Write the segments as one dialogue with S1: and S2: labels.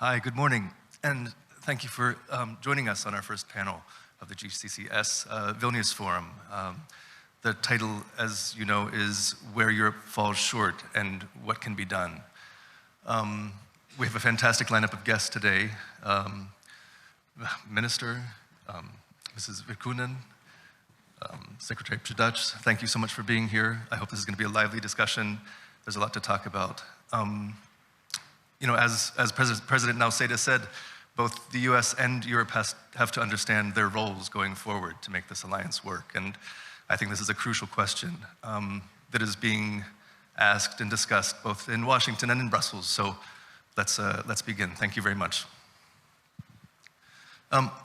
S1: Hi, good morning, and thank you for joining us on our first panel of the GSSC Vilnius Forum. The title, as you know, is Where Europe Falls Short and What Can Be Done. We have a fantastic lineup of guests today. Minister, Mrs. Virkkunen, Secretary Przydacz, thank you so much for being here. I hope this is going to be a lively discussion. There's a lot to talk about. You know, as President Nausėda said, both the US and Europe have to understand their roles going forward to make this alliance work. And I think this is a crucial question that is being asked and discussed both in Washington and in Brussels. So let's begin. Thank you very much.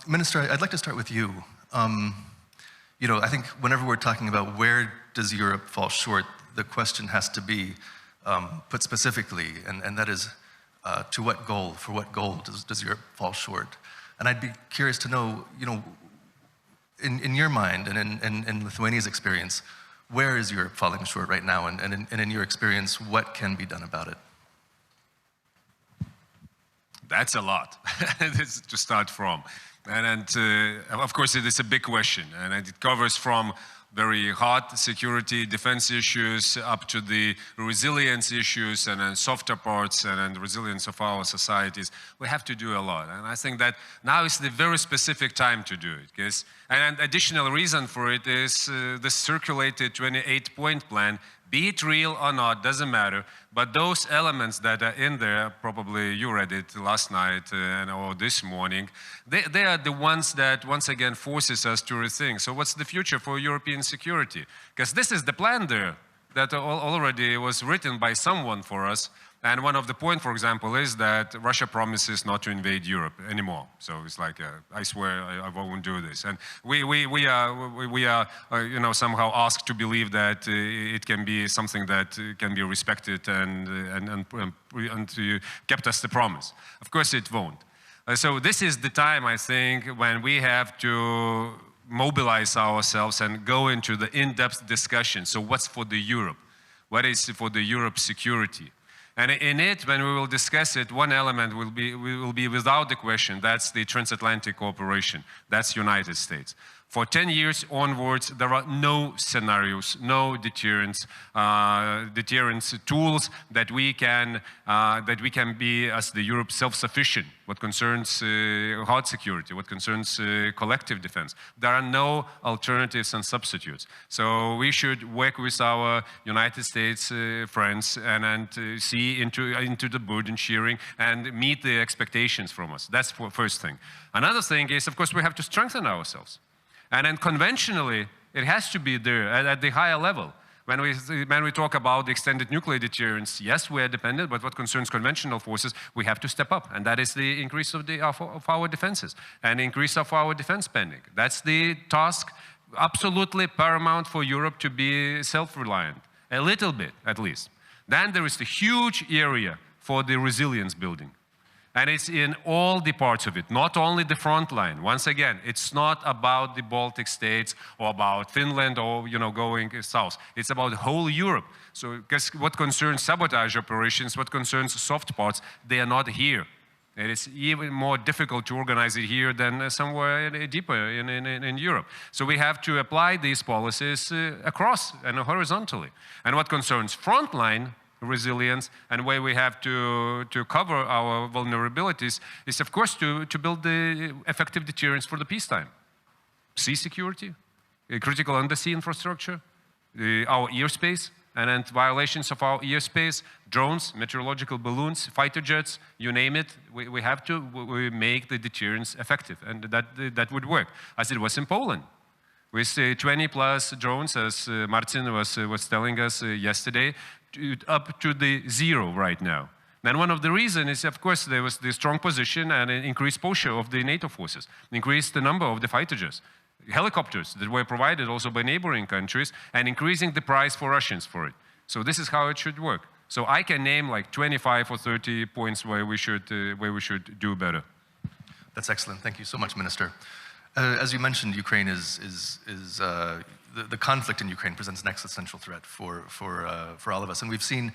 S1: Minister, I'd like to start with you. You know, I think whenever we're talking about where does Europe fall short, the question has to be put specifically, and that is, to what goal, for what goal does Europe fall short? And I'd be curious to know, you know, in your mind and in Lithuania's experience, where is Europe falling short right now? And in your experience, what can be done about it?
S2: That's a lot to start from. And of course, it is a big question, and it covers from very hard security, defense issues, up to the resilience issues and then softer parts and resilience of our societies. We have to do a lot. And I think that now is the very specific time to do it. Because, and additional reason for it is the circulated 28-point plan. Be it real or not, doesn't matter. But those elements that are in there, probably you read it last night or this morning, they are the ones that once again forces us to rethink. So what's the future for European security? Because this is the plan there that already was written by someone for us. And one of the points, for example, is that Russia promises not to invade Europe anymore. So it's like, I swear I won't do this. And we are you know, somehow asked to believe that it can be something that can be respected and kept us the promise. Of course it won't. So this is the time, I think, when we have to mobilize ourselves and go into the in-depth discussion. So what's for the Europe? What is for the Europe security? And in it, when we will discuss it, one element will be without the question, that's the transatlantic cooperation, that's United States. For 10 years onwards, there are no scenarios, no deterrence tools that we can be, as the Europe, self-sufficient. What concerns hard security, what concerns collective defense. There are no alternatives and substitutes. So we should work with our United States friends and see into the burden sharing and meet the expectations from us. That's the first thing. Another thing is, of course, we have to strengthen ourselves. And then conventionally, it has to be there at the higher level. When we talk about the extended nuclear deterrence, yes, we are dependent, but what concerns conventional forces, we have to step up. And that is the increase of our defenses and increase of our defense spending. That's the task, absolutely paramount for Europe to be self-reliant, a little bit at least. Then there is the huge area for the resilience building. And it's in all the parts of it, not only the front line. Once again, it's not about the Baltic states or about Finland or, you know, going south. It's about whole Europe. So, because what concerns sabotage operations, what concerns soft parts, they are not here. It is even more difficult to organize it here than somewhere deeper in Europe. So we have to apply these policies across and horizontally. And what concerns frontline resilience and where we have to cover our vulnerabilities is, of course, to build the effective deterrence for the peacetime. Sea security, critical undersea infrastructure, our airspace, and then violations of our airspace, drones, meteorological balloons, fighter jets, you name it, we have to make the deterrence effective, and that would work, as it was in Poland. With 20 plus drones, as Marcin was telling us yesterday, up to the 0 right now. And one of the reasons is, of course, there was the strong position and an increased posture of the NATO forces, increased the number of the fighter jets, helicopters that were provided also by neighboring countries, and increasing the price for Russians for it. So this is how it should work. So I can name like 25 or 30 points where we should do better.
S1: That's excellent. Thank you so much, Minister. As you mentioned, Ukraine the conflict in Ukraine presents an existential threat for all of us, and we've seen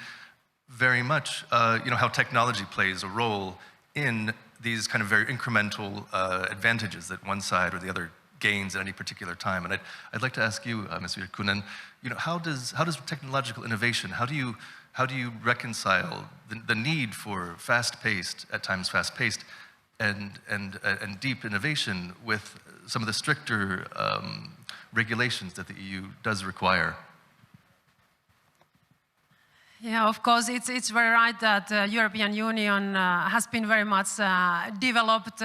S1: very much, you know, how technology plays a role in these kind of very incremental advantages that one side or the other gains at any particular time. And I'd like to ask you, Ms. Virkkunen, how does technological innovation, how do you reconcile the need for fast-paced, at times fast-paced, and deep innovation with some of the stricter regulations that the EU does require?
S3: Yeah, of course, it's very right that the European Union has been very much developed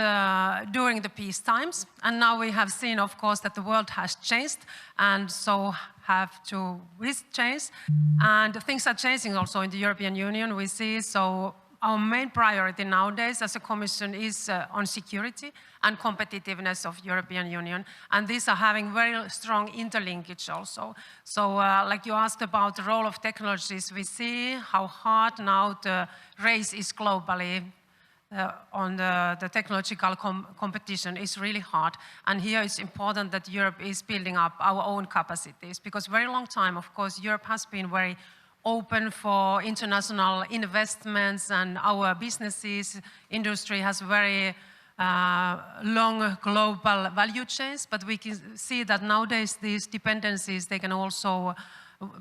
S3: during the peace times. And now we have seen, of course, that the world has changed, and so have to change. And things are changing also in the European Union, we see. So our main priority nowadays as a Commission is on security and competitiveness of European Union. And these are having very strong interlinkage also. So like you asked about the role of technologies, we see how hard now the race is globally on the technological competition is really hard. And here it's important that Europe is building up our own capacities, because very long time, of course, Europe has been very open for international investments, and our businesses, industry has very long global value chains, but we can see that nowadays these dependencies, they can also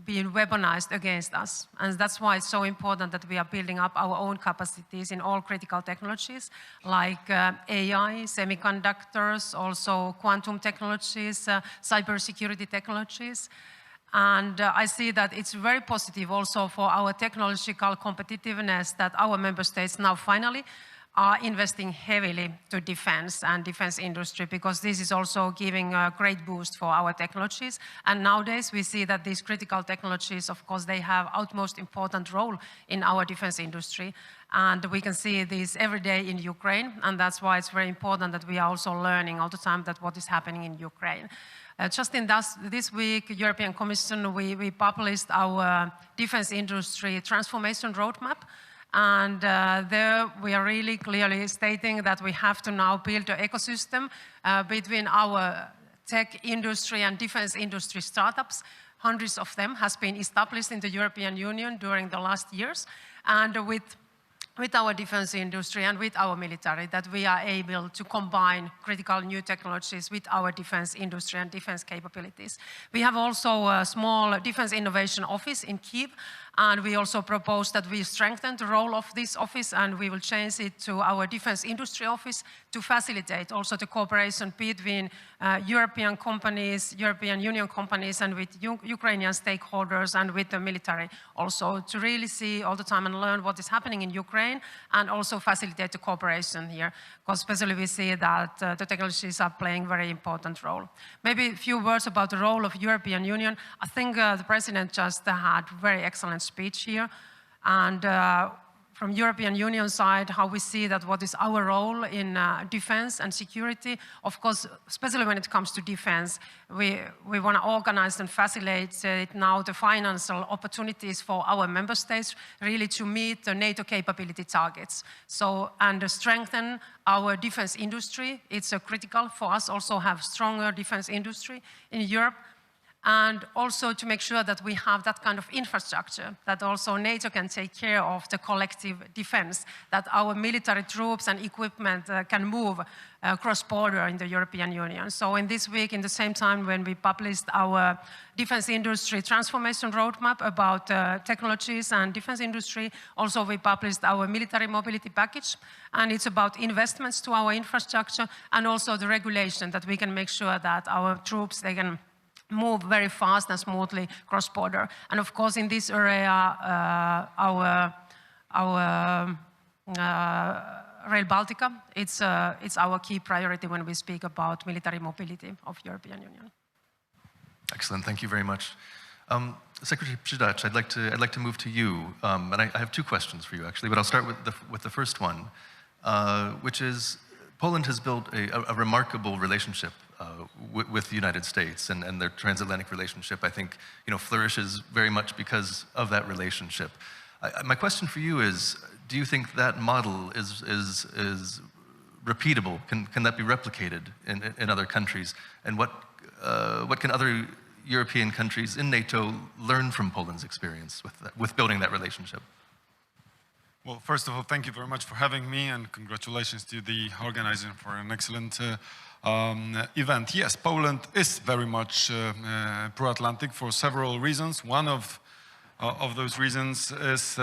S3: be weaponized against us. And that's why it's so important that we are building up our own capacities in all critical technologies, like AI, semiconductors, also quantum technologies, cybersecurity technologies. And I see that it's very positive also for our technological competitiveness that our member states now finally are investing heavily to defense and defense industry, because this is also giving a great boost for our technologies. And nowadays we see that these critical technologies, of course, they have utmost important role in our defense industry. And we can see this every day in Ukraine, and that's why it's very important that we are also learning all the time that what is happening in Ukraine. Just in this week, European Commission, we published our defense industry transformation roadmap. And there we are really clearly stating that we have to now build an ecosystem between our tech industry and defense industry startups. Hundreds of them has been established in the European Union during the last years. And with our defense industry and with our military, that we are able to combine critical new technologies with our defense industry and defense capabilities. We have also a small defense innovation office in Kyiv, and we also propose that we strengthen the role of this office, and we will change it to our defense industry office to facilitate also the cooperation between European companies, European Union companies, and with Ukrainian stakeholders and with the military also, to really see all the time and learn what is happening in Ukraine, and also facilitate the cooperation here, because especially we see that the technologies are playing a very important role. Maybe a few words about the role of European Union. I think the President just had very excellent speech here, and from European Union side, how we see that what is our role in defense and security. Of course, especially when it comes to defense, we want to organize and facilitate now the financial opportunities for our member states really to meet the NATO capability targets. So, and strengthen our defense industry. It's critical for us also have stronger defense industry in Europe. And also to make sure that we have that kind of infrastructure, that also NATO can take care of the collective defense, that our military troops and equipment can move cross-border in the European Union. So in this week, in the same time when we published our defense industry transformation roadmap about technologies and defense industry, also we published our military mobility package, and it's about investments to our infrastructure and also the regulation, that we can make sure that our troops, they can move very fast and smoothly cross-border. And of course, in this area, our Rail Baltica, it's our key priority when we speak about military mobility of European Union.
S1: Excellent, thank you very much. Secretary Przydacz, I'd like to move to you, and I have two questions for you actually, but I'll start with the first one, which is Poland has built a remarkable relationship with the United States, and their transatlantic relationship, I think, flourishes very much because of that relationship. My question for you is, do you think that model is repeatable? Can that be replicated in other countries? And what can other European countries in NATO learn from Poland's experience with building that relationship?
S4: Well, first of all, thank you very much for having me, and congratulations to the organizer for an excellent event. Yes, Poland is very much pro-Atlantic for several reasons. One of those reasons is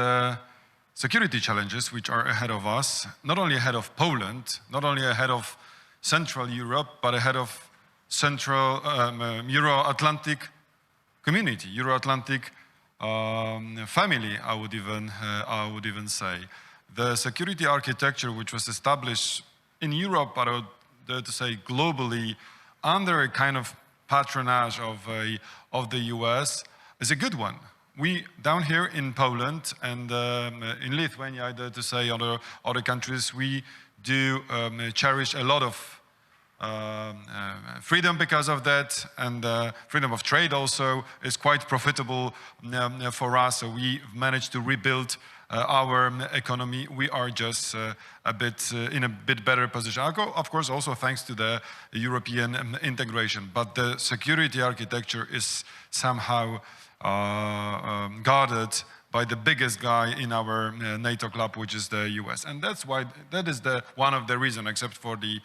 S4: security challenges which are ahead of us, not only ahead of Poland, not only ahead of Central Europe, but ahead of Central Euro-Atlantic community, Euro-Atlantic family, I would even say. The security architecture which was established in Europe, but I would dare to say globally, under a kind of patronage of the US, is a good one. We, down here in Poland and in Lithuania, I dare to say other countries, we do cherish a lot of freedom because of that, and freedom of trade also is quite profitable for us. So we managed to rebuild our economy. We are just in a bit better position. Of course, also thanks to the European integration. But the security architecture is somehow guarded by the biggest guy in our NATO club, which is the US. And that is one of the reasons, except for the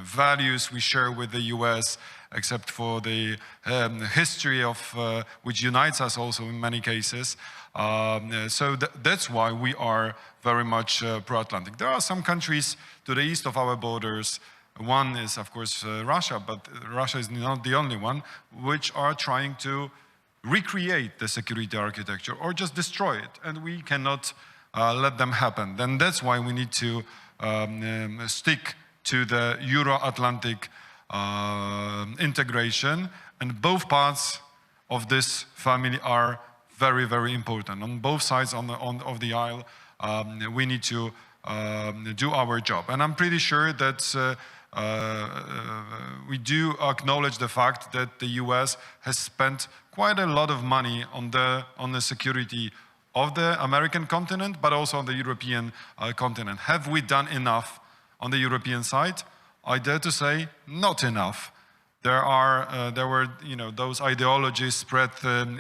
S4: values we share with the US, except for the history of which unites us also in many cases. So that's why we are very much pro-Atlantic. There are some countries to the east of our borders. One is, of course, Russia, but Russia is not the only one, which are trying to recreate the security architecture or just destroy it, and we cannot let them happen. Then that's why we need to stick to the Euro-Atlantic integration, and both parts of this family are very, very important. On both sides of the aisle, we need to do our job. And I'm pretty sure that we do acknowledge the fact that the US has spent quite a lot of money on the security of the American continent, but also on the European continent. Have we done enough on the European side? I dare to say not enough. There were those ideologies spread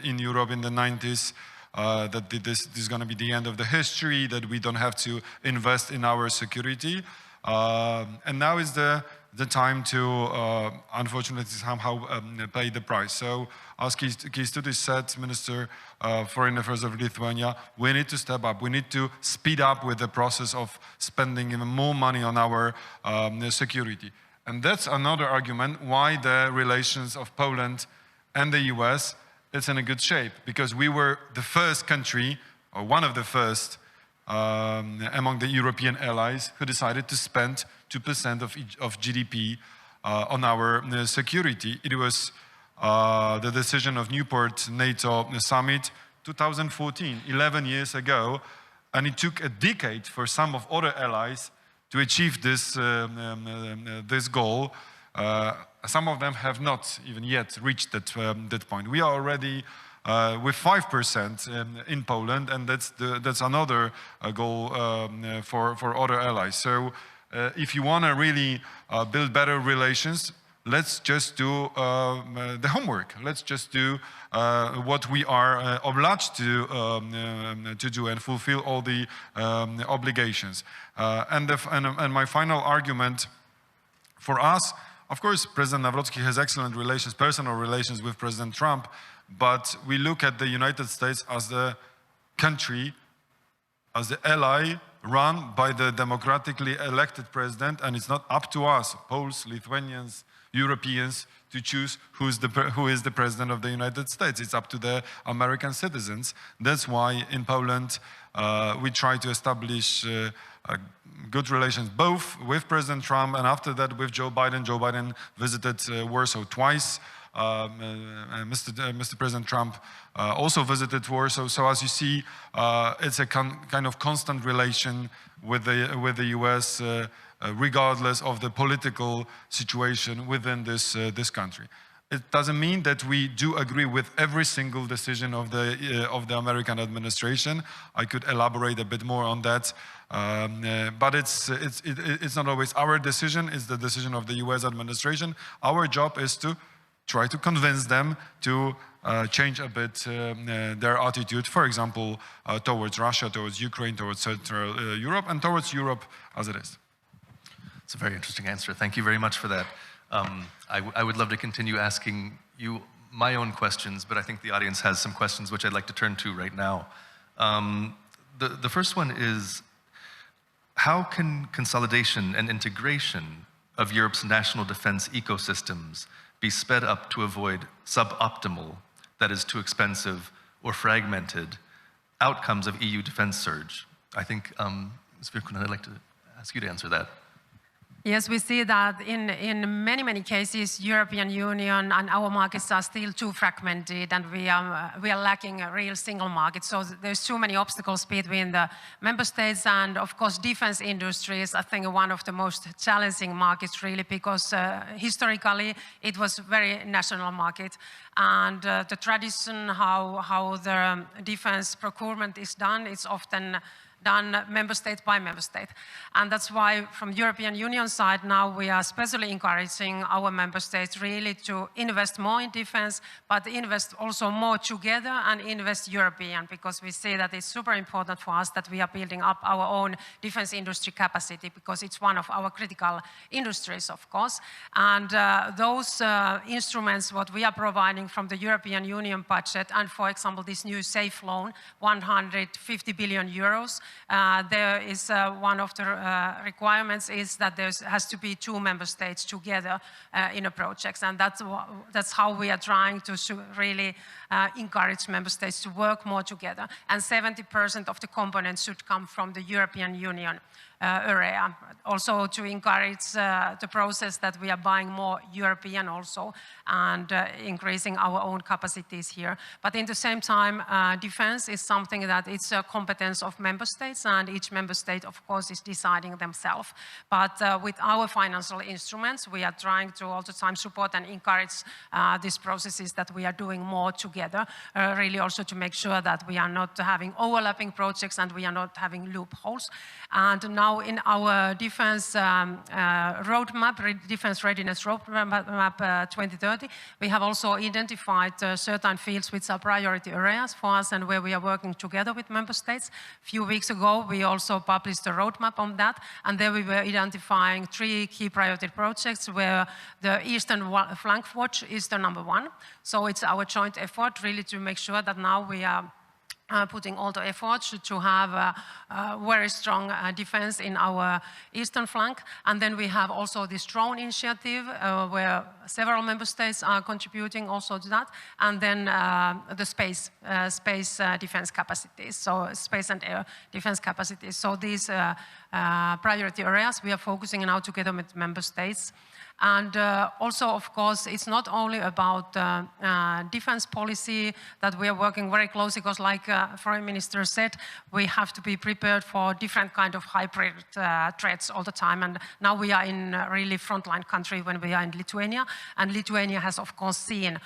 S4: in Europe in the 90s that this is going to be the end of the history, that we don't have to invest in our security. And now is the time to, unfortunately, somehow pay the price. So, as Kęstutis said, Minister of Foreign Affairs of Lithuania, we need to step up. We need to speed up with the process of spending even more money on our security. And that's another argument why the relations of Poland and the US is in a good shape, because we were the first country, or one of the first, among the European allies who decided to spend 2% of GDP on our security. It was the decision of Newport NATO summit 2014, 11 years ago, and it took a decade for some of other allies to achieve this goal. Some of them have not even yet reached that point. We are already with 5% in Poland, and that's another goal for other allies. So if you want to really build better relations, let's just do the homework. Let's just do what we are obliged to do and fulfill all the obligations. And my final argument for us, of course, President Nawrocki has excellent relations, personal relations with President Trump, but we look at the United States as the country, as the ally run by the democratically elected president, and it's not up to us, Poles, Lithuanians, Europeans, to choose who is the president of the United States. It's up to the American citizens. That's why in Poland we try to establish good relations both with President Trump and after that with Joe Biden. Joe Biden visited Warsaw twice. Mr. President Trump also visited Warsaw. So as you see, it's a kind of constant relation with the US, regardless of the political situation within this country. It doesn't mean that we do agree with every single decision of the American administration. I could elaborate a bit more on that, but it's not always our decision. It's the decision of the US administration. Our job is to try to convince them to change a bit their attitude, for example, towards Russia, towards Ukraine, towards Central Europe, and towards Europe as it is.
S1: It's a very interesting answer. Thank you very much for that. I would love to continue asking you my own questions, but I think the audience has some questions which I'd like to turn to right now. The first one is, how can consolidation and integration of Europe's national defense ecosystems be sped up to avoid suboptimal, that is too expensive or fragmented, outcomes of EU defense surge? I think, Ms. Virkkunen, I'd like to ask you to answer that.
S3: Yes, we see that in many cases, European Union and our markets are still too fragmented, and we are lacking a real single market. So there's too many obstacles between the member states, and of course, defense industry is, I think, one of the most challenging markets, really, because historically it was a very national market, and the tradition how the defense procurement is done, it's often done member state by member state. And that's why from European Union side now we are especially encouraging our member states really to invest more in defense, but invest also more together and invest European, because we see that it's super important for us that we are building up our own defense industry capacity, because it's one of our critical industries, of course. And those instruments, what we are providing from the European Union budget, and for example, this new SAFE loan, 150 billion euros, there is one of the requirements is that there has to be 2 member states together in a project, and that's how we are trying to really encourage member states to work more together. And 70% of the components should come from the European Union area, also to encourage the process that we are buying more European also, and increasing our own capacities here. But in the same time, defense is something that it's a competence of member states, and each member state, of course, is deciding themselves. But with our financial instruments, we are trying to all the time support and encourage these processes that we are doing more together, really also to make sure that we are not having overlapping projects and we are not having loopholes. And now in our defense roadmap, defense readiness roadmap 2030, we have also identified certain fields which are priority areas for us and where we are working together with member states. A few weeks ago, we also published a roadmap on that, and there we were identifying 3 key priority projects where the Eastern Flank Watch is the #1. So it's our joint effort really to make sure that now we are putting all the efforts to have a very strong defense in our eastern flank. And then we have also this drone initiative where several member states are contributing also to that. And then the space defense capacities, so space and air defense capacities. So these priority areas we are focusing now together with member states. And also, of course, it's not only about defense policy that we are working very closely, because like Foreign Minister said, we have to be prepared for different kind of hybrid threats all the time. And now we are in a really frontline country when we are in Lithuania. And Lithuania has, of course, seen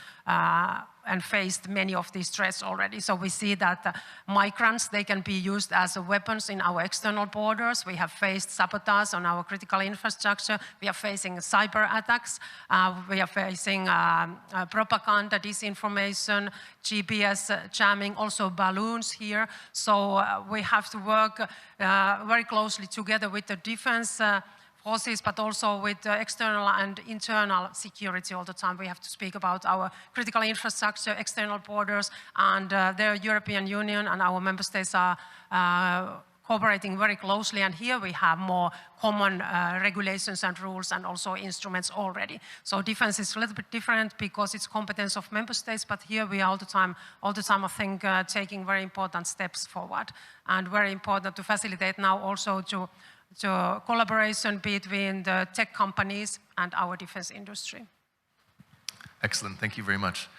S3: and faced many of these threats already. So we see that migrants, they can be used as weapons in our external borders. We have faced sabotage on our critical infrastructure. We are facing cyber attacks. We are facing propaganda, disinformation, GPS jamming, also balloons here. So we have to work very closely together with the defense forces, but also with external and internal security all the time. We have to speak about our critical infrastructure, external borders, and the European Union and our member states are cooperating very closely. And here we have more common regulations and rules and also instruments already. So defense is a little bit different because it's competence of member states, but here we are all the time I think, taking very important steps forward, and very important to facilitate now also to collaboration between the tech companies and our defense industry.
S1: Excellent, thank you very much.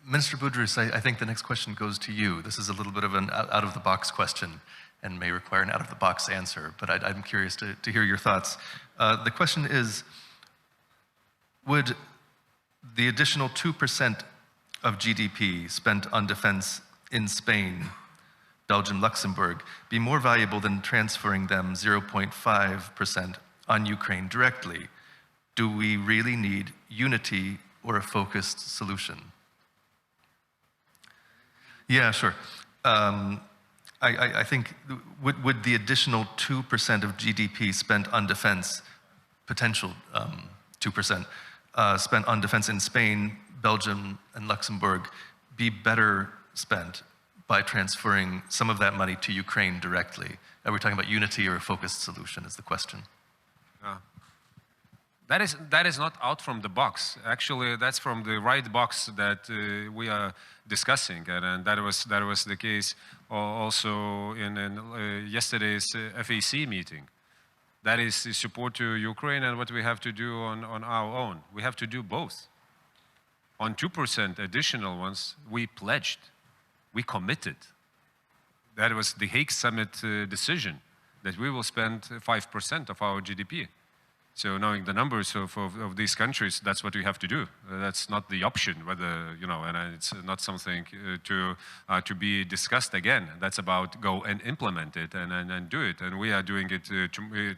S1: Minister Budrys, I think the next question goes to you. This is a little bit of an out-of-the-box question and may require an out-of-the-box answer, but I'm curious to hear your thoughts. The question is, would the additional 2% of GDP spent on defense in Spain, Belgium, Luxembourg, be more valuable than transferring them 0.5% on Ukraine directly? Do we really need unity or a focused solution? Yeah, sure. I think, would the additional 2% of GDP spent on defense, potential 2%, spent on defense in Spain, Belgium, and Luxembourg be better spent by transferring some of that money to Ukraine directly? Are we talking about unity or a focused solution is the question.
S2: That is not out from the box. Actually, that's from the right box that we are discussing, and that was the case also in yesterday's FAC meeting. That is the support to Ukraine and what we have to do on our own. We have to do both. On 2% additional ones, we pledged, we committed. That was the Hague Summit decision that we will spend 5% of our GDP. So knowing the numbers of these countries, that's what we have to do. That's not the option, whether, you know, and it's not something to be discussed again. That's about go and implement it and do it. And we are doing it,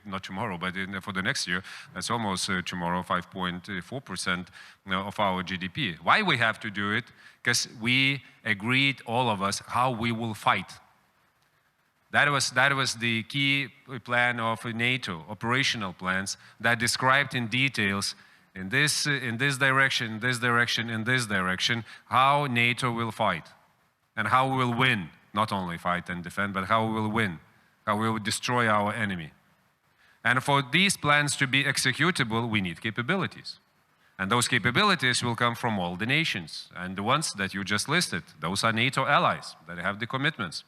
S2: not tomorrow, but for the next year. That's almost tomorrow, 5.4% of our GDP. Why we have to do it? Because we agreed, all of us, how we will fight. That was the key plan of NATO, operational plans that described in details in this direction, this direction, in this direction, how NATO will fight and how we will win. Not only fight and defend, but how we will win, how we will destroy our enemy. And for these plans to be executable, we need capabilities. And those capabilities will come from all the nations. And the ones that you just listed, those are NATO allies that have the commitments.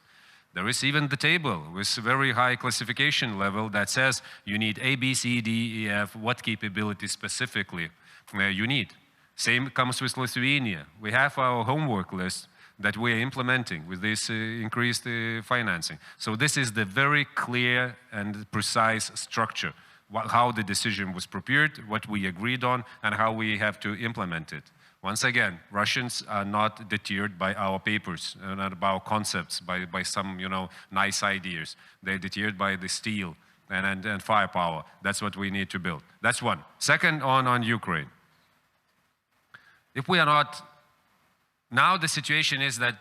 S2: There is even the table with a very high classification level that says you need A, B, C, D, E, F, what capabilities specifically you need. Same comes with Lithuania. We have our homework list that we are implementing with this increased financing. So this is the very clear and precise structure, how the decision was prepared, what we agreed on, and how we have to implement it. Once again, Russians are not deterred by our papers, not by our concepts, by some, you know, nice ideas. They're deterred by the steel and firepower. That's what we need to build. That's one. Second, on Ukraine. If we are not, now the situation is that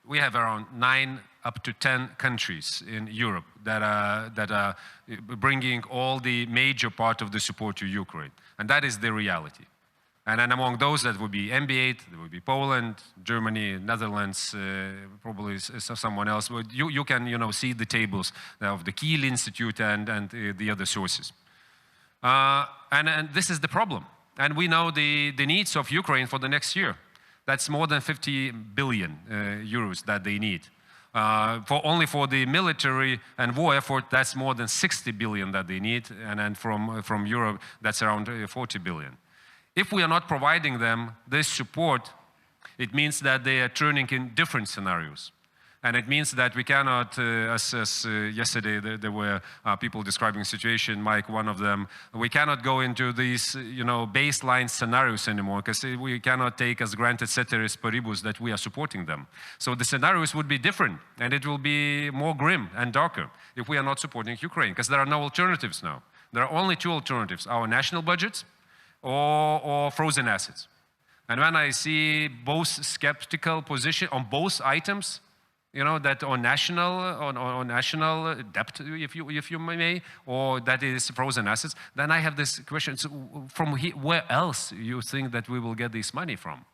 S2: we have around 9 up to 10 countries in Europe that are bringing all the major part of the support to Ukraine. And that is the reality. And then among those, that would be MB8, there would be Poland, Germany, Netherlands, probably someone else. You can, you know, see the tables of the Kiel Institute and the other sources. And this is the problem. And we know the needs of Ukraine for the next year. That's more than 50 billion euros that they need. Only for the military and war effort, that's more than 60 billion that they need. And then from Europe, that's around 40 billion. If we are not providing them this support, it means that they are turning in different scenarios. And it means that we cannot, as yesterday there were people describing the situation, Mike, one of them, we cannot go into these, you know, baseline scenarios anymore, because we cannot take as granted ceteris paribus that we are supporting them. So the scenarios would be different, and it will be more grim and darker if we are not supporting Ukraine, because there are no alternatives now. There are only two alternatives, our national budgets or frozen assets. And when I see both skeptical position on both items, you know, that on national debt, if you may, or that is frozen assets, then I have this question, so from where else you think that we will get this money from?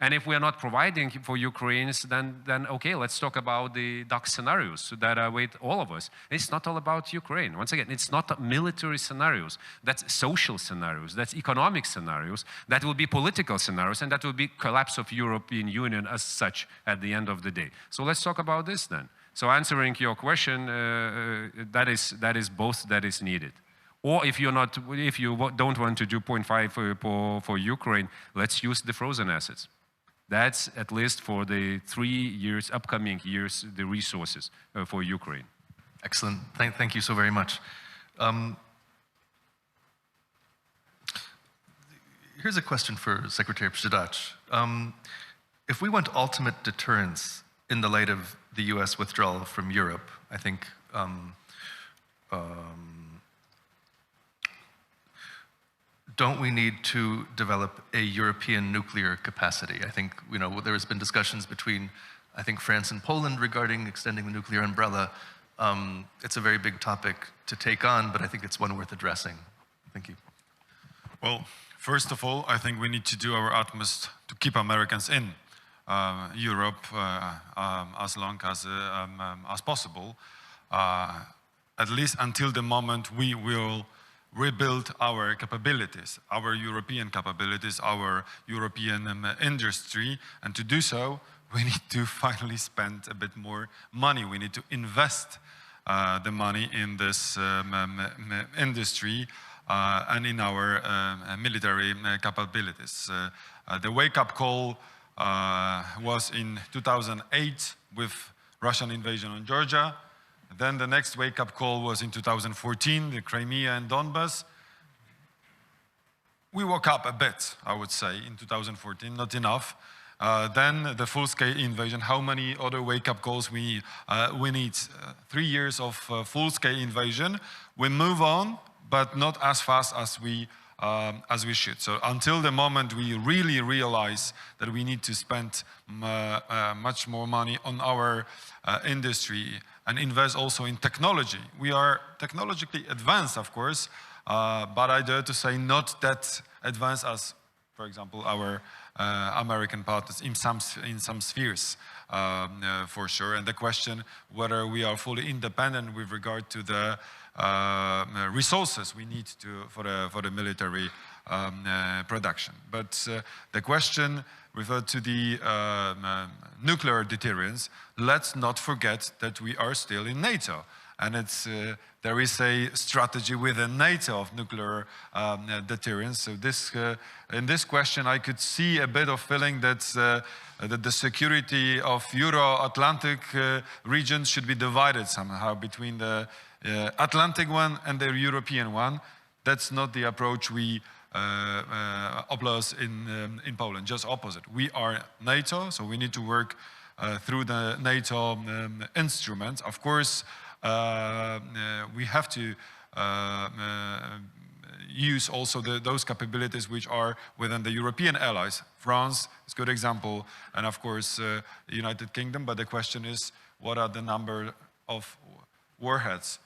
S2: And if we are not providing for Ukrainians, then okay, let's talk about the dark scenarios that await all of us. It's not all about Ukraine. Once again, it's not military scenarios. That's social scenarios. That's economic scenarios. That will be political scenarios, and that will be collapse of European Union as such at the end of the day. So let's talk about this then. So answering your question, that is both that is needed. Or if you don't want to do 0.5 for Ukraine, let's use the frozen assets. That's at least for the 3 years, upcoming years, the resources for Ukraine.
S1: Excellent. Thank you so very much. Here's a question for Secretary Przydacz. If we want ultimate deterrence in the light of the US withdrawal from Europe, I think don't we need to develop a European nuclear capacity? I think, there has been discussions between, I think, France and Poland regarding extending the nuclear umbrella. It's a very big topic to take on, but I think it's one worth addressing. Thank you.
S4: Well, first of all, I think we need to do our utmost to keep Americans in Europe as long as possible, at least until the moment we will rebuild our capabilities, our European capabilities, our European industry. And to do so, we need to finally spend a bit more money. We need to invest the money in this industry and in our military capabilities. The wake-up call was in 2008 with Russian invasion on Georgia. Then the next wake-up call was in 2014, the Crimea and Donbass. We woke up a bit, I would say, in 2014, not enough. Then the full-scale invasion. How many other wake-up calls we need? 3 years of full-scale invasion. We move on, but not as fast as we should. So until the moment we really realize that we need to spend much more money on our industry and invest also in technology. We are technologically advanced, of course, but I dare to say not that advanced as, for example, our American partners in some spheres, for sure. And the question whether we are fully independent with regard to the resources we need for the military production. But the question referred to the nuclear deterrence, let's not forget that we are still in NATO. And there is a strategy within NATO of nuclear deterrence. So in this question, I could see a bit of feeling that the security of Euro-Atlantic region should be divided somehow between the Atlantic one and the European one. That's not the approach we oppose in Poland, just opposite. We are NATO, so we need to work through the NATO instruments. Of course, we have to use also those capabilities which are within the European allies. France is a good example, and of course, the United Kingdom. But the question is, what are the number of warheads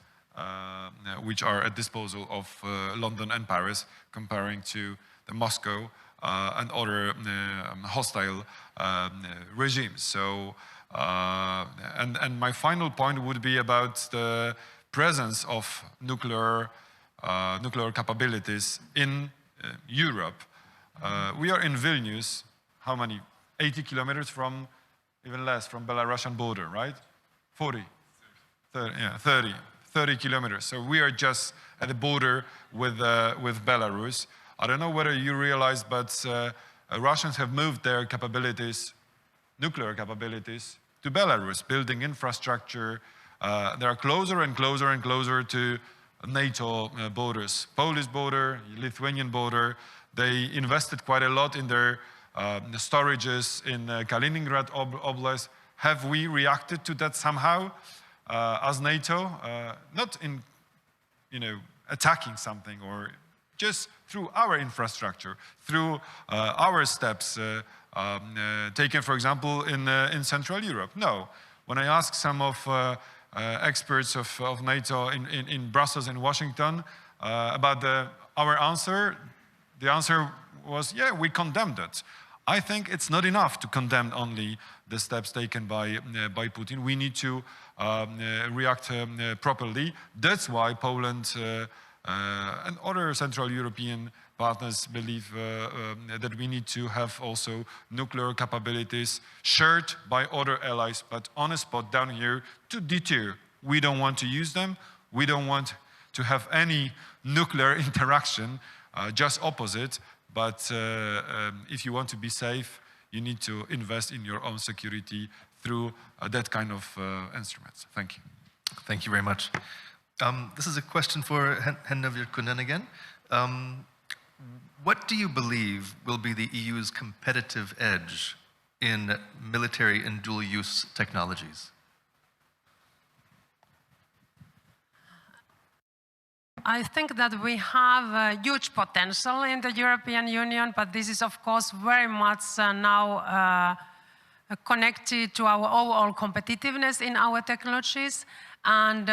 S4: which are at disposal of London and Paris, comparing to the Moscow and other hostile regimes. So, and my final point would be about the presence of nuclear capabilities in Europe. We are in Vilnius, how many? 80 kilometers from, even less, from Belarusian border, right? 40? 30, yeah, 30 kilometers. So we are just at the border with Belarus. I don't know whether you realize, but Russians have moved their capabilities, nuclear capabilities, to Belarus, building infrastructure. They are closer and closer and closer to NATO borders. Polish border, Lithuanian border. They invested quite a lot in their storages in Kaliningrad Oblast. Have we reacted to that somehow as NATO? Not in, attacking something, or just through our infrastructure, through our steps taken, for example, in Central Europe. No. When I ask some of experts of NATO in Brussels and Washington about our answer, the answer was, yeah, we condemned it. I think it's not enough to condemn only the steps taken by Putin. We need to react properly. That's why Poland and other Central European partners believe that we need to have also nuclear capabilities shared by other allies, but on a spot down here to deter. We don't want to use them. We don't want to have any nuclear interaction, just opposite. But if you want to be safe, you need to invest in your own security through that kind of instruments. Thank you.
S1: Thank you very much. This is a question for Henna Virkkunen again. What do you believe will be the EU's competitive edge in military and dual-use technologies?
S3: I think that we have a huge potential in the European Union, but this is of course very much now connected to our overall competitiveness in our technologies. And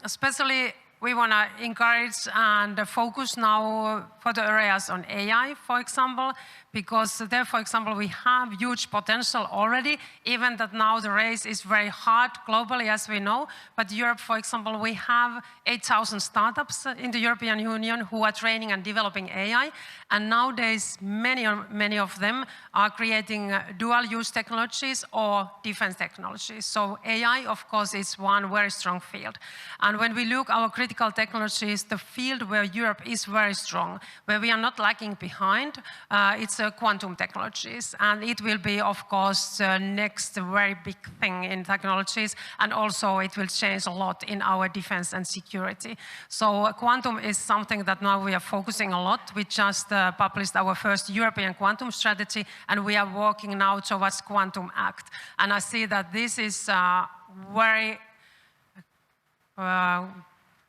S3: especially we want to encourage and focus now for the areas on AI, for example, because there, for example, we have huge potential already, even that now the race is very hard globally, as we know. But Europe, for example, we have 8,000 startups in the European Union who are training and developing AI. And nowadays, many of them are creating dual-use technologies or defense technologies. So AI, of course, is one very strong field. And when we look at our critical technologies, the field where Europe is very strong, where we are not lagging behind, it's quantum technologies. And it will be, of course, the next very big thing in technologies. And also it will change a lot in our defense and security. So quantum is something that now we are focusing a lot. We just published our first European quantum strategy, and we are working now towards Quantum Act. And I see that this is very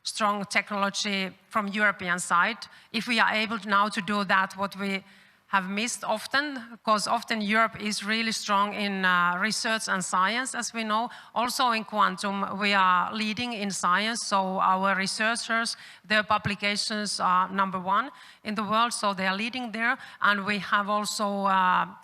S3: strong technology from European side. If we are able now to do that, what we have missed often, because often Europe is really strong in research and science, as we know. Also in quantum, we are leading in science, so our researchers, their publications are #1 in the world, so they are leading there. And we have also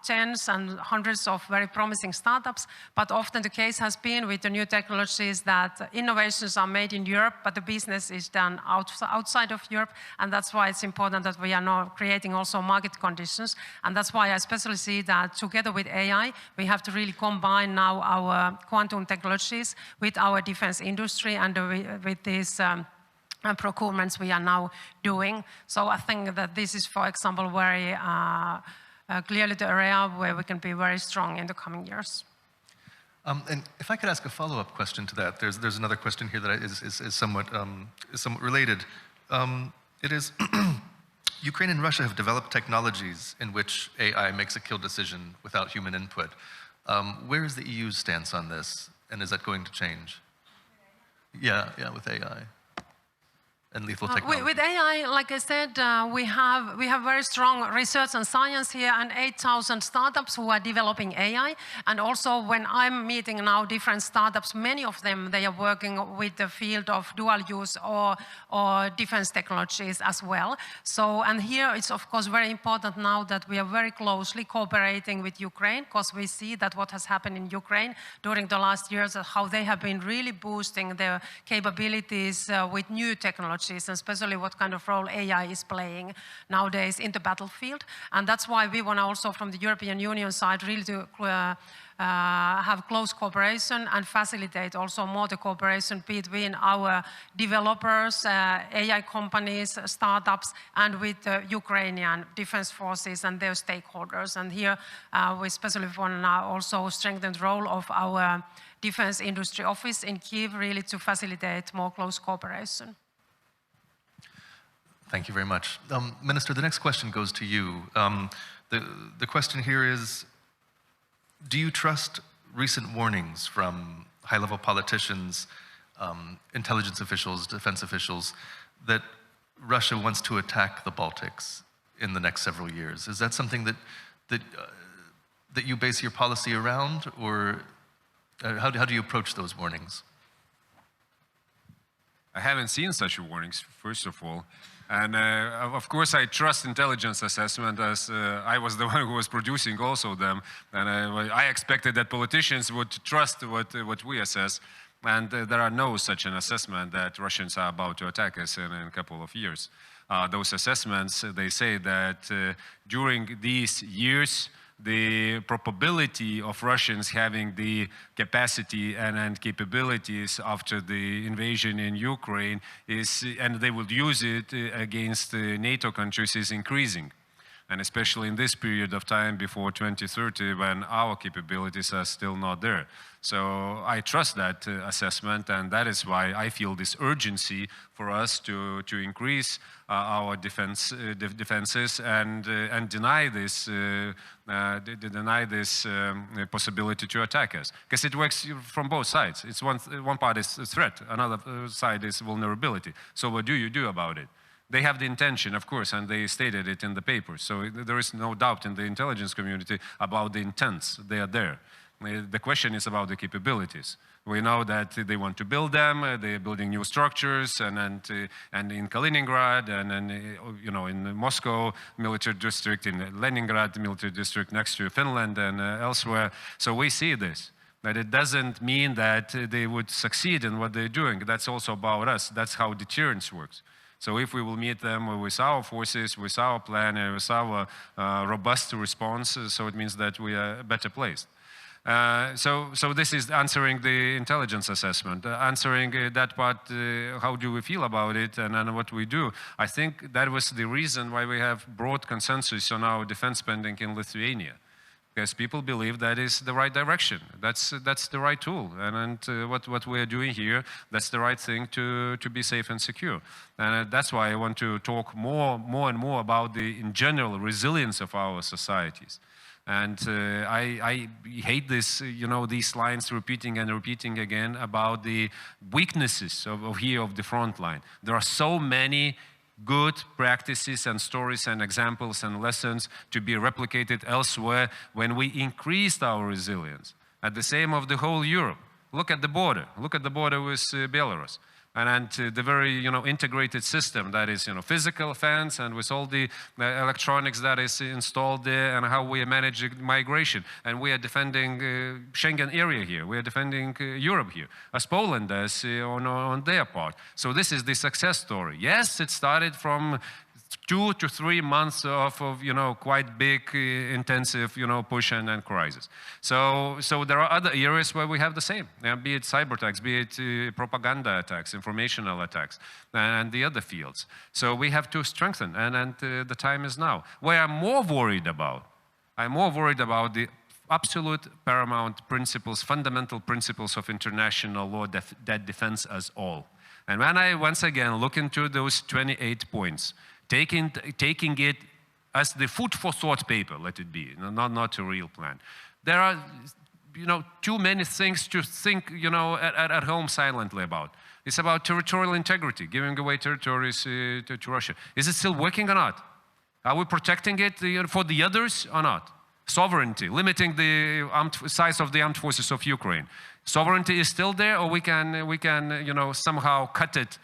S3: tens and hundreds of very promising startups, but often the case has been with the new technologies that innovations are made in Europe, but the business is done outside of Europe, and that's why it's important that we are now creating also market conditions. And that's why I especially see that together with AI, we have to really combine now our quantum technologies with our defense industry and with these procurements we are now doing. So I think that this is, for example, very clearly the area where we can be very strong in the coming years.
S1: And if I could ask a follow-up question to that, there's another question here that is somewhat related. It is, Ukraine and Russia have developed technologies in which AI makes a kill decision without human input. Where is the EU's stance on this, and is that going to change? Yeah, with AI. And lethal technology.
S3: With AI, like I said, we have very strong research and science here, and 8,000 startups who are developing AI. And also when I'm meeting now different startups, many of them, they are working with the field of dual use or defense technologies as well. So, and here it's of course very important now that we are very closely cooperating with Ukraine, because we see that what has happened in Ukraine during the last years, how they have been really boosting their capabilities with new technologies, and especially what kind of role AI is playing nowadays in the battlefield. And that's why we want to also from the European Union side really to have close cooperation and facilitate also more the cooperation between our developers, AI companies, startups, and with the Ukrainian defense forces and their stakeholders. And here we especially want to also strengthen the role of our defense industry office in Kyiv really to facilitate more close cooperation.
S1: Thank you very much. Minister, the next question goes to you. The question here is, do you trust recent warnings from high-level politicians, intelligence officials, defense officials, that Russia wants to attack the Baltics in the next several years? Is that something that you base your policy around, or how do you approach those warnings?
S2: I haven't seen such warnings, first of all. And of course, I trust intelligence assessment, as I was the one who was producing also them. And I expected that politicians would trust what we assess. And there are no such an assessment that Russians are about to attack us in a couple of years. Those assessments, they say that during these years, the probability of Russians having the capacity and capabilities after the invasion in Ukraine is, and they will use it against NATO countries, is increasing. and especially in this period of time before 2030 when our capabilities are still not there. So I trust that assessment, and that is why I feel this urgency for us to increase our defenses and deny this possibility to attack us, because it works from both sides. It's one part is a threat, another side is vulnerability. So what do you do about it? They have the intention, of course, and they stated it in the paper. So there is no doubt in the intelligence community about the intents. They are there. The question is about the capabilities. We know that they want to build them. They're building new structures, and in Kaliningrad, and you know, in Moscow military district, in Leningrad military district next to Finland and elsewhere. So we see this. But it doesn't mean that they would succeed in what they're doing. That's also about us. That's how deterrence works. So if we will meet them with our forces, with our plan, and with our robust response, so it means that we are better placed. So this is answering the intelligence assessment, answering that part, how do we feel about it and what we do. I think that was the reason why we have broad consensus on our defense spending in Lithuania. Because people believe that is the right direction. That's the right tool, and what we are doing here, that's the right thing to be safe and secure. And that's why I want to talk more and more about the, in general, resilience of our societies. And I hate this, you know, these lines repeating and repeating again about the weaknesses of the front line. There are so many good practices and stories and examples and lessons to be replicated elsewhere when we increased our resilience. At the same of the whole Europe. Look at the border. Look at the border with Belarus. And the very, you know, integrated system that is, you know, physical fence and with all the electronics that is installed there, and how we manage migration. And we are defending Schengen area here. We are defending Europe here, as Poland does on their part. So this is the success story. Yes, it started from 2 to 3 months of you know, quite big, intensive, you know, push and crisis. So there are other areas where we have the same, be it cyber attacks, be it propaganda attacks, informational attacks, and the other fields. So we have to strengthen, and the time is now. What I'm more worried about the absolute paramount principles, fundamental principles of international law that defends us all. And when I once again look into those 28 points, taking it as the food for thought paper, let it be, not a real plan. There are, you know, too many things to think, you know, at home silently about. It's about territorial integrity, giving away territories to Russia. Is it still working or not? Are we protecting it for the others or not? Sovereignty, limiting the size of the armed forces of Ukraine. Sovereignty is still there, or we can you know, somehow cut it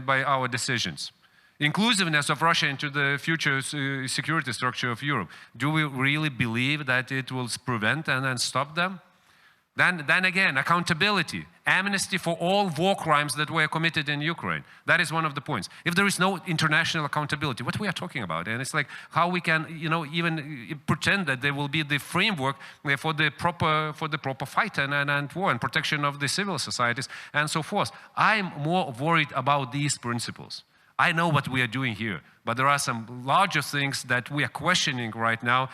S2: by our decisions. Inclusiveness of Russia into the future security structure of Europe. Do we really believe that it will prevent and then stop them? Then again, accountability, amnesty for all war crimes that were committed in Ukraine. That is one of the points. If there is no international accountability, what we are talking about, and it's like how we can, you know, even pretend that there will be the framework for the proper fight and war and protection of the civil societies and so forth. I'm more worried about these principles. I know what we are doing here, but there are some larger things that we are questioning right now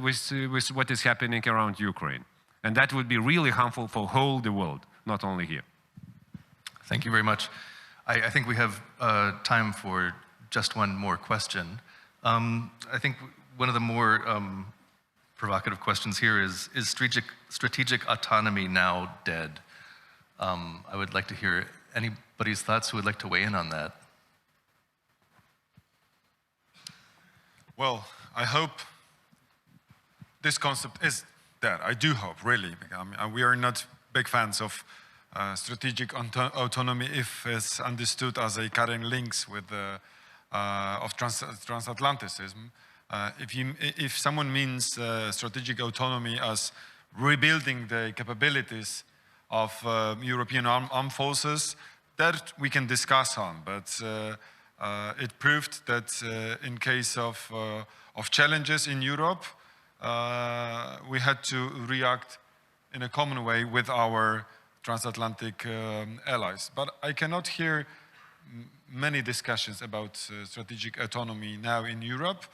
S2: with what is happening around Ukraine. And that would be really harmful for whole the world, not only here.
S1: Thank you very much. I think we have time for just one more question. I think one of the more provocative questions here is strategic autonomy now dead? I would like to hear anybody's thoughts who would like to weigh in on that.
S4: Well, I hope this concept is dead. I do hope, really. We are not big fans of strategic autonomy if it's understood as a carrying links with of transatlanticism. If someone means strategic autonomy as rebuilding the capabilities of European armed forces, that we can discuss on, but it proved that in case of challenges in Europe, we had to react in a common way with our transatlantic allies. But I cannot hear many discussions about strategic autonomy now in Europe.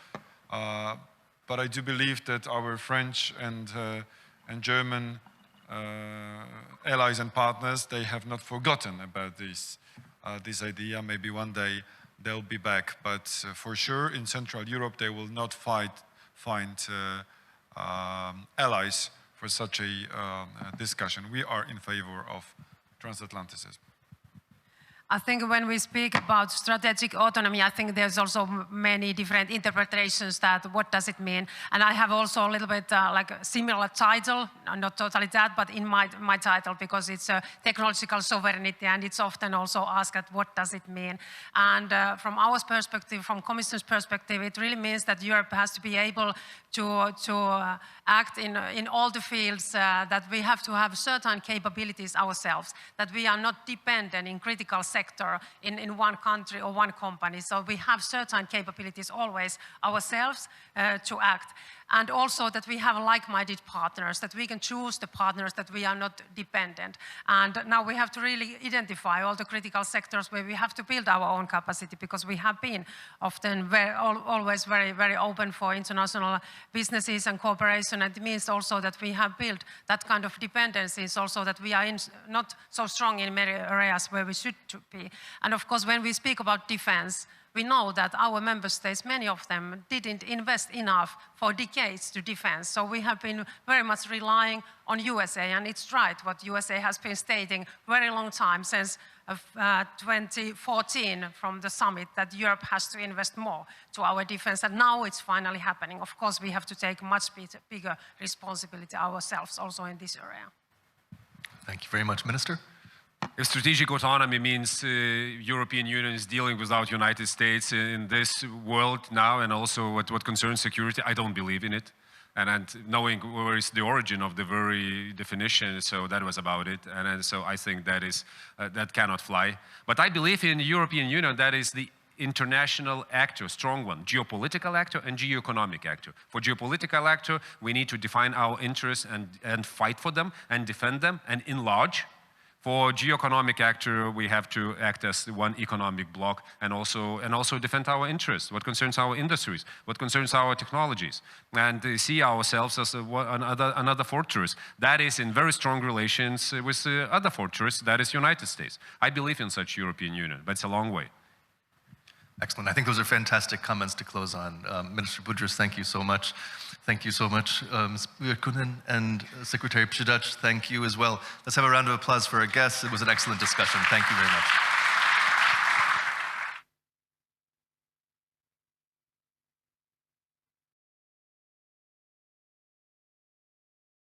S4: but I do believe that our French and German allies and partners, they have not forgotten about this idea. Maybe one day they'll be back, but for sure in Central Europe they will not find allies for such a discussion. We are in favor of transatlanticism.
S3: I think when we speak about strategic autonomy, I think there's also many different interpretations that what does it mean. And I have also a little bit like a similar title, not totally that, but in my title, because it's technological sovereignty, and it's often also asked at what does it mean. And from our perspective, from Commission's perspective, it really means that Europe has to be able to act in all the fields, that we have to have certain capabilities ourselves, that we are not dependent in critical sector in one country or one company. So we have certain capabilities always ourselves to act. And also that we have like-minded partners, that we can choose the partners, that we are not dependent. And now we have to really identify all the critical sectors where we have to build our own capacity, because we have been often always very, very open for international businesses and cooperation. And it means also that we have built that kind of dependencies, also that we are not so strong in many areas where we should be. And of course, when we speak about defense, we know that our member states, many of them, didn't invest enough for decades to defense. So we have been very much relying on USA, and it's right what USA has been stating very long time, since 2014 from the summit, that Europe has to invest more to our defense, and now it's finally happening. Of course, we have to take much bigger responsibility ourselves also in this area.
S1: Thank you very much, Minister.
S2: If strategic autonomy means European Union is dealing without United States in this world now, and also what concerns security, I don't believe in it. And knowing where is the origin of the very definition, so that was about it. And so I think that cannot fly. But I believe in the European Union, that is the international actor, strong one, geopolitical actor and geoeconomic actor. For geopolitical actor, we need to define our interests and fight for them and defend them and enlarge. For geoeconomic actor, we have to act as one economic bloc and also defend our interests, what concerns our industries, what concerns our technologies, and see ourselves as another fortress that is in very strong relations with the other fortress, that is United States. I believe in such European Union, but it's a long way.
S1: Excellent. I think those are fantastic comments to close on. Minister Budrys, thank you so much. Thank you so much, Ms. Virkkunen, and Secretary Przydacz, thank you as well. Let's have a round of applause for our guests. It was an excellent discussion. Thank you very much.